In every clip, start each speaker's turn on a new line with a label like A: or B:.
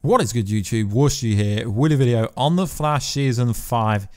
A: What is good, YouTube? Warstu here with a video on The Flash Season 5.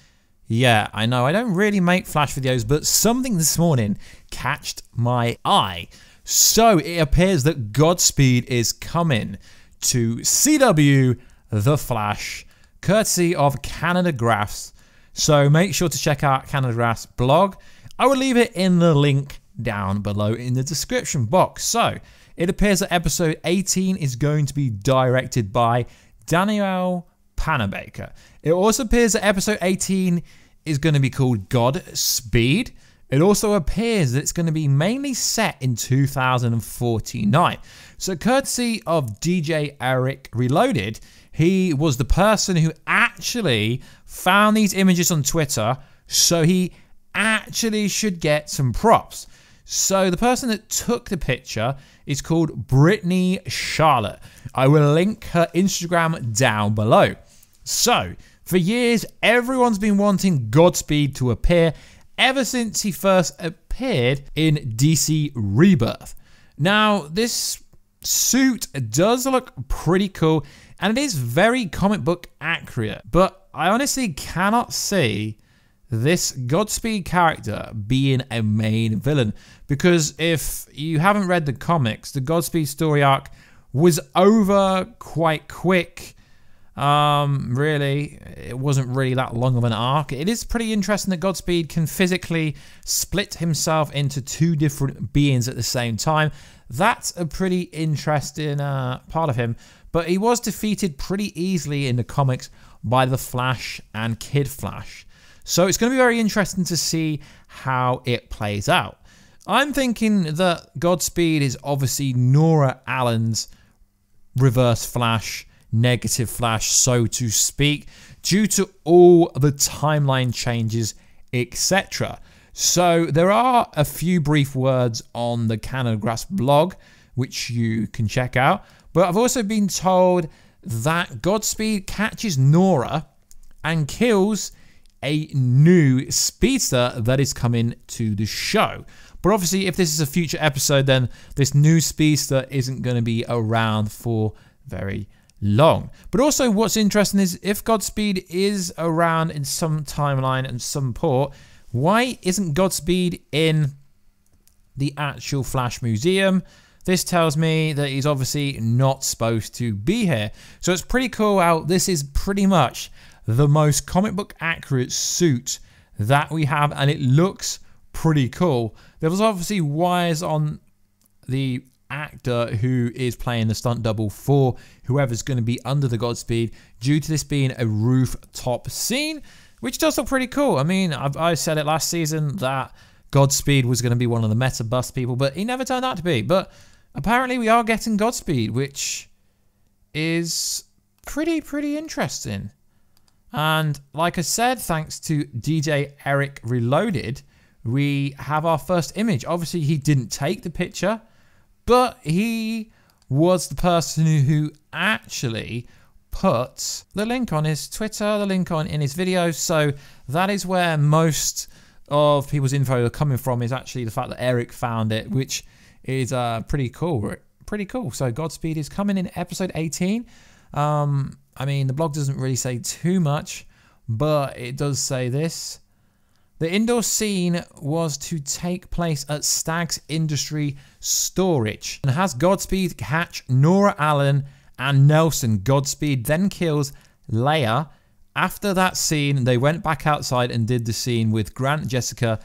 A: Yeah, I know I don't really make Flash videos, but something this morning catched my eye. So it appears that GodSpeed is coming to CW The Flash, courtesy of Canada Graphs. So make sure to check out Canada Graphs blog. I will leave it in the link down below in the description box. So it appears that episode 18 is going to be directed by Danielle Panabaker. It also appears that episode 18 is going to be called GodSpeed. It also appears that it's going to be mainly set in 2049. So courtesy of DJ Eric Reloaded, he was the person who actually found these images on Twitter, so he actually should get some props. So the person that took the picture is called Brittany Charlotte. I will link her Instagram down below. So for years, everyone's been wanting GodSpeed to appear ever since he first appeared in DC Rebirth. Now, this suit does look pretty cool and it is very comic book accurate, but I honestly cannot see this GodSpeed character being a main villain, because if you haven't read the comics, the GodSpeed story arc was over quite quick. Really, it wasn't really that long of an arc. It is pretty interesting that GodSpeed can physically split himself into two different beings at the same time. That's a pretty interesting part of him, but he was defeated pretty easily in the comics by the Flash and Kid Flash. So it's going to be very interesting to see how it plays out. I'm thinking that GodSpeed is obviously Nora Allen's reverse Flash, negative Flash, so to speak, due to all the timeline changes, etc. So there are a few brief words on the Canada Graphs blog, which you can check out. But I've also been told that GodSpeed catches Nora and kills a new speedster that is coming to the show. But obviously, if this is a future episode, then this new speedster isn't going to be around for very long. But also what's interesting is if GodSpeed is around in some timeline and some port, why isn't GodSpeed in the actual Flash Museum? This tells me that he's obviously not supposed to be here. So it's pretty cool how this is pretty much the most comic book accurate suit that we have, and it looks pretty cool. There was obviously wires on the actor who is playing the stunt double for whoever's going to be under the GodSpeed, due to this being a rooftop scene, which does look pretty cool. I mean, I said it last season that GodSpeed was going to be one of the meta bus people, but he never turned out to be. But apparently we are getting GodSpeed, which is pretty interesting. And like I said, thanks to DJ Eric Reloaded, we have our first image. Obviously, he didn't take the picture, but he was the person who actually put the link on his Twitter, the link in his video. So that is where most of people's info are coming from, is actually the fact that Eric found it, which is pretty cool. Pretty cool. So GodSpeed is coming in episode 18. I mean, the blog doesn't really say too much, but it does say this. The indoor scene was to take place at Stag's Industry Storage and has GodSpeed catch Nora Allen and Nelson. GodSpeed then kills Leia. After that scene, they went back outside and did the scene with Grant and Jessica.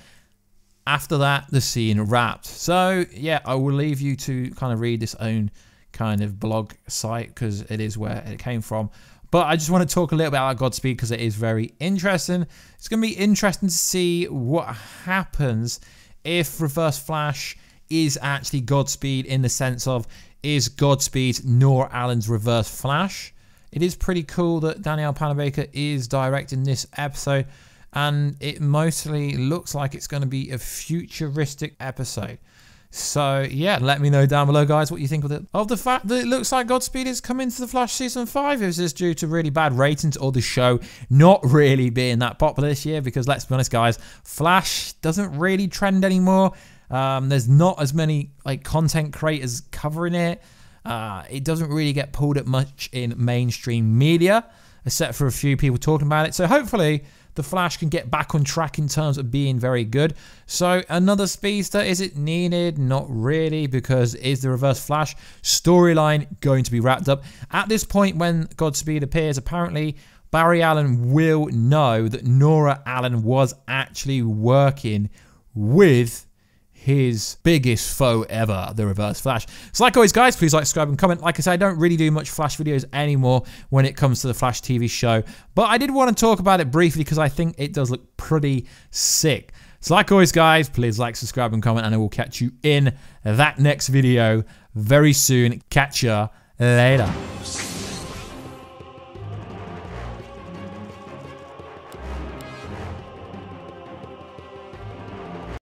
A: After that, the scene wrapped. So, yeah, I will leave you to kind of read this own kind of blog site, because it is where it came from. But I just want to talk a little bit about GodSpeed because it is very interesting. It's going to be interesting to see what happens if Reverse Flash is actually GodSpeed, in the sense of, is GodSpeed Nora Allen's Reverse Flash? It is pretty cool that Danielle Panabaker is directing this episode, and it mostly looks like it's going to be a futuristic episode. So yeah, let me know down below, guys, what you think of the fact that it looks like GodSpeed is coming to the Flash Season 5. Is this due to really bad ratings, or the show not really being that popular this year? Because let's be honest, guys, Flash doesn't really trend anymore. There's not as many content creators covering it. It doesn't really get pulled at much in mainstream media, except for a few people talking about it. So hopefully the Flash can get back on track in terms of being very good. So another speedster, is it needed? Not really, because is the Reverse Flash storyline going to be wrapped up? At this point when Godspeed appears, apparently Barry Allen will know that Nora Allen was actually working with his biggest foe ever, the Reverse Flash. So like always, guys, please like, subscribe, and comment. Like I said, I don't really do much Flash videos anymore when it comes to the Flash TV show, but I did want to talk about it briefly because I think it does look pretty sick. So like always, guys, please like, subscribe, and comment, and I will catch you in that next video very soon. Catch ya later.